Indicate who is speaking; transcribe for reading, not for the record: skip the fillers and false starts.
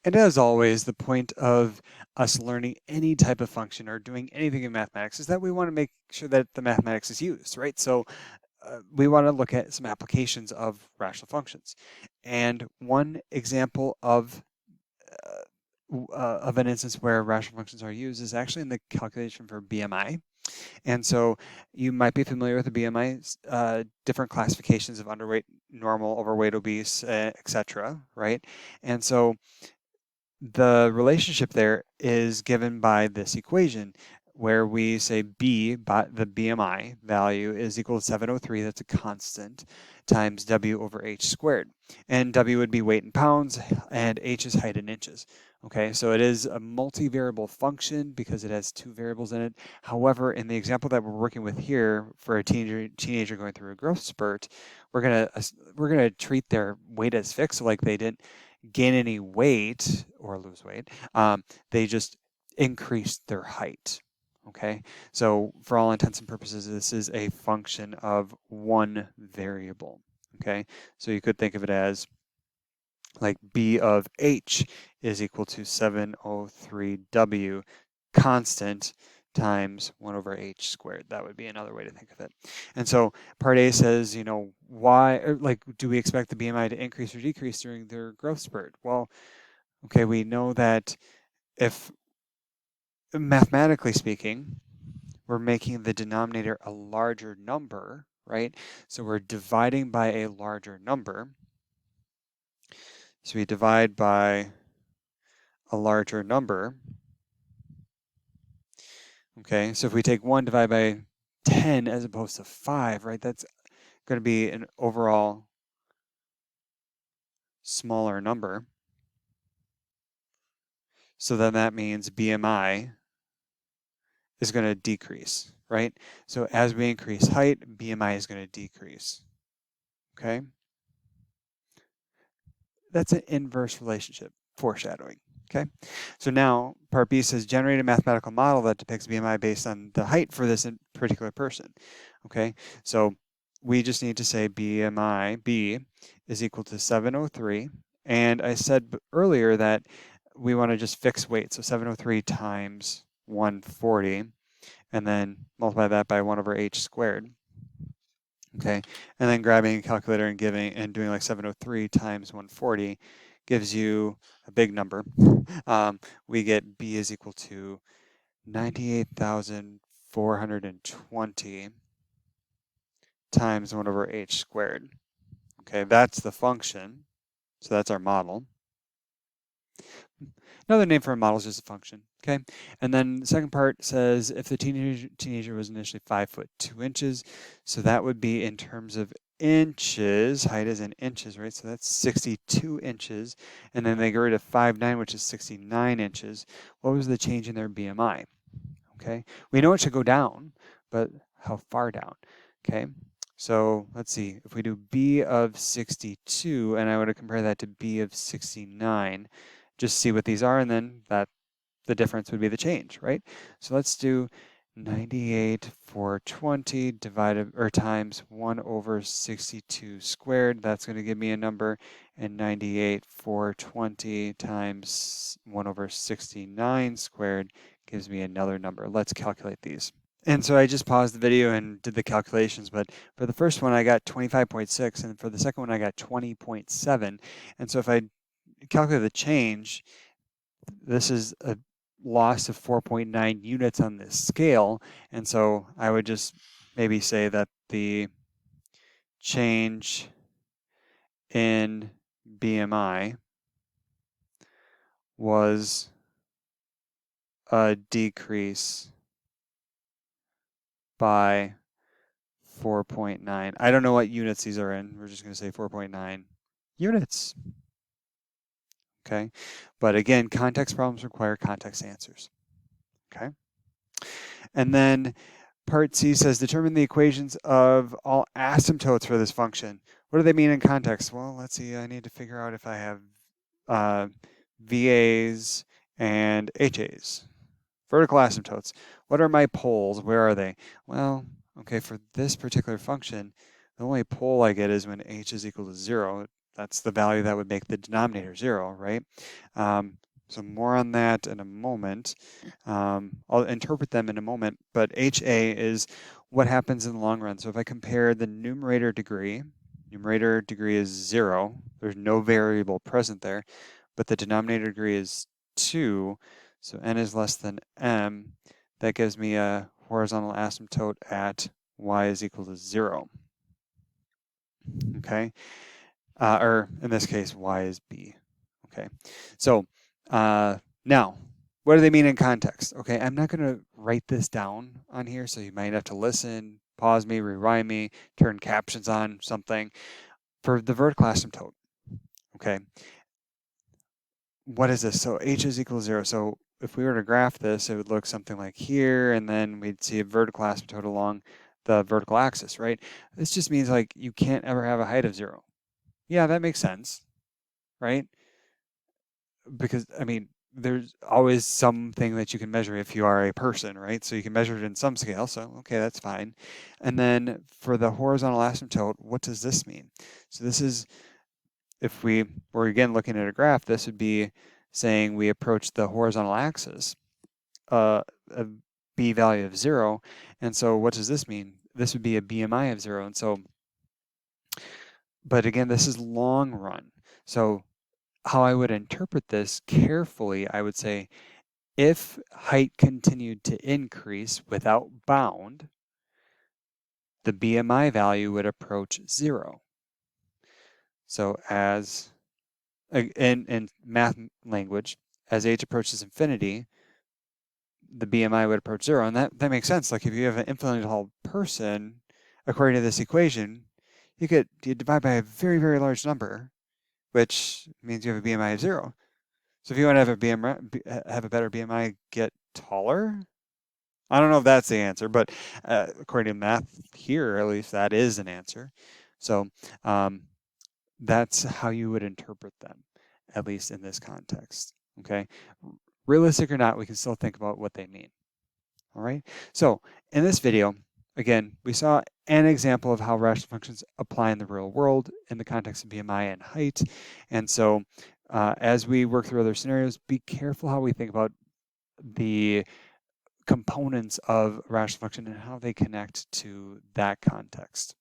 Speaker 1: And as always, the point of us learning any type of function or doing anything in mathematics is that we want to make sure that the mathematics is used, right? So we want to look at some applications of rational functions. And one example of an instance where rational functions are used is actually in the calculation for BMI. And so you might be familiar with the BMI, different classifications of underweight, normal, overweight, obese, etc., right? And so the relationship there is given by this equation where we say B, the BMI value is equal to 703, that's a constant, times W over H squared. And W would be weight in pounds and H is height in inches. Okay, so it is a multivariable function because it has two variables in it. However, in the example that we're working with here for a teenager going through a growth spurt, we're gonna treat their weight as fixed, so like they didn't gain any weight or lose weight. They just increase their height. Okay, so for all intents and purposes, this is a function of one variable. Okay, so you could think of it as like B of H is equal to 703W constant times 1 over H squared. That would be another way to think of it. And so part A says, you know, why, like, do we expect the BMI to increase or decrease during their growth spurt? Well, okay, we know that if, mathematically speaking, we're making the denominator a larger number, right? So we're dividing by a larger number. So we divide by a larger number. Okay, so if we take 1 divided by 10 as opposed to 5, right, that's going to be an overall smaller number. So then that means BMI is going to decrease, right? So as we increase height, BMI is going to decrease. Okay? That's an inverse relationship, foreshadowing. Okay? So now part B says generate a mathematical model that depicts BMI based on the height for this particular person. Okay? So we just need to say BMI, B, is equal to 703. And I said earlier that we want to just fix weight. So 703 times 140, and then multiply that by 1 over H squared. Okay, and then grabbing a calculator and doing like 703 times 140 gives you a big number. We get B is equal to 98,420 times 1 over H squared. Okay, that's the function. So that's our model. Another name for a model is just a function. Okay, and then the second part says if the teenager was initially 5'2". So that would be in terms of inches. Height is in inches, right? So that's 62 inches. And then they grew to 5'9", which is 69 inches. What was the change in their BMI? Okay, we know it should go down, but how far down? Okay, so let's see. If we do B of 62, and I would compare that to B of 69, just see what these are, and then the difference would be the change, right? So let's do 98,420 divided or times 1 over 62 squared. That's going to give me a number, and 98,420 times 1 over 69 squared gives me another number. Let's calculate these. And so I just paused the video and did the calculations, but for the first one I got 25.6, and for the second one I got 20.7. And so if I calculate the change, this is a loss of 4.9 units on this scale. And so I would just maybe say that the change in BMI was a decrease by 4.9. I don't know what units these are in. We're just going to say 4.9 units. Okay, but again, context problems require context answers. Okay, and then part C says determine the equations of all asymptotes for this function. What do they mean in context? Well, let's see. I need to figure out if I have VAs and HAs. Vertical asymptotes. What are my poles? Where are they? Well, okay, for this particular function, the only pole I get is when H is equal to 0. That's the value that would make the denominator 0, right? So more on that in a moment. I'll interpret them in a moment, but HA is what happens in the long run. So if I compare the numerator degree is 0. There's no variable present there, but the denominator degree is 2. So n is less than m. That gives me a horizontal asymptote at y is equal to 0. Okay, or in this case, y is b. Okay, so now, what do they mean in context? Okay, I'm not going to write this down on here, so you might have to listen, pause me, rewind me, turn captions on, something. For the vertical asymptote, okay, what is this? So h is equal to 0. So if we were to graph this, it would look something like here, and then we'd see a vertical asymptote along the vertical axis, right? This just means like you can't ever have a height of 0. Yeah, that makes sense, right? Because, I mean, there's always something that you can measure if you are a person, right? So you can measure it in some scale, so okay, that's fine. And then for the horizontal asymptote, what does this mean? So this is, if we were again looking at a graph, this would be saying we approach the horizontal axis, a b value of 0. And so what does this mean? This would be a BMI of 0. And so, but again, this is long run. So how I would interpret this carefully, I would say, if height continued to increase without bound, the BMI value would approach 0. So as, in math language, as h approaches infinity, the BMI would approach 0. And that makes sense. Like if you have an infinitely tall person, according to this equation, you divide by a very, very large number, which means you have a BMI of 0. So if you want to have a better BMI, get taller. I don't know if that's the answer, but according to math here, at least that is an answer. So that's how you would interpret them, at least in this context. Okay, realistic or not, we can still think about what they mean. All right. So in this video, again, we saw an example of how rational functions apply in the real world in the context of BMI and height. And so as we work through other scenarios, be careful how we think about the components of a rational function and how they connect to that context.